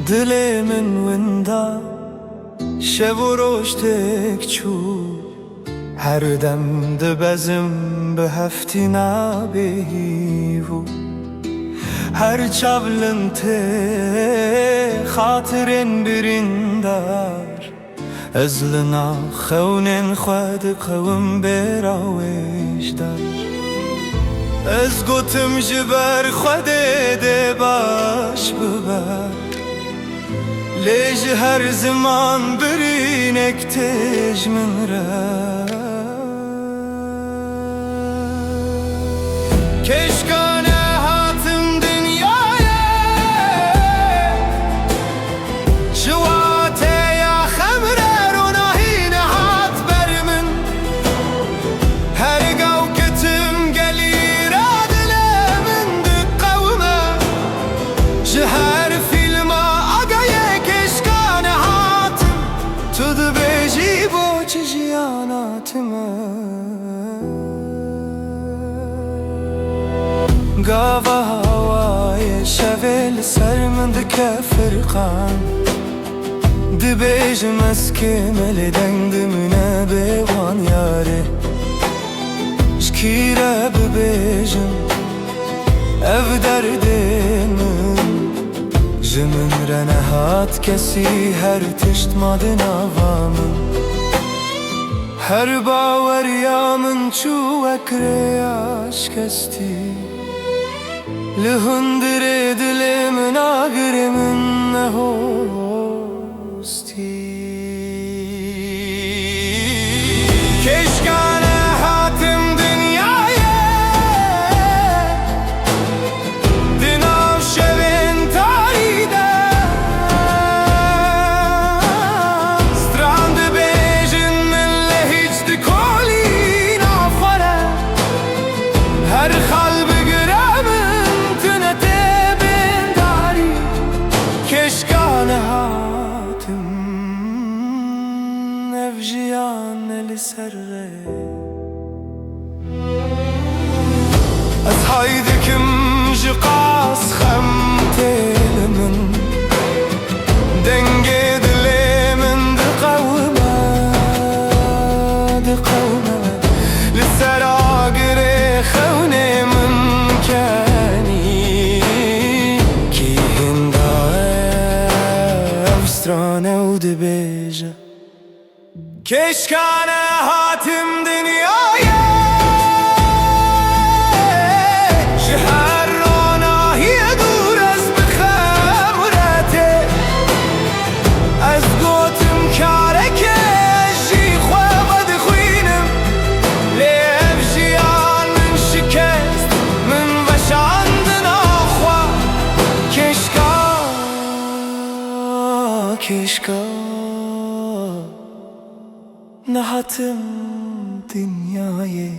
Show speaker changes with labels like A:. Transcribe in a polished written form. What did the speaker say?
A: Dilê min winda şev û roj têk çû her dem dibezim bi heftîna bêhîvû her çavlin tê xatirên birîndar ez li nav xewnên xwe diqewim bêra wêjdar ez gotim ji ber Xwedê dê baş biber lê ji her ziman birînek têj min re keşkane hatim dinyayê ji watêya xemre ronahî nehat ber min her gaw ketim gelî ra dilê min diqewime ji her fîlma agayê keşkane hatim tu dibêjî boçi jiyana time Gava havayê şevê li ser min dike firqan dibêjim ez kêm lê deng dimîne bê wan yarê ji kî re bibêjim ev derdê min ji min re nehat kesî her tişt made nava min her baweriya min çû wek rêya şikestî li hundirê dilê min agirê min nehostî keşkane hatim dinyayê di nav şevên tarî de stran dibêjin min lê hiç dikolî navxwe re her xal bigire min tune tê bêndarî keşkane hatim ev jiyanê li ser re ez hay dikim ji qas xemtêlê min dengê dilê min diqewime li ser agirê xewnê min kenî kî hinda ev strane û dibêje keşkane hatim dinyayê ji her ronahiyê dûr ez bixemre tê ez gotim kareke ez jî xwe vedixwînim lê ev jiyan min şikest min veşandina xwe keşka nehatim dinyayê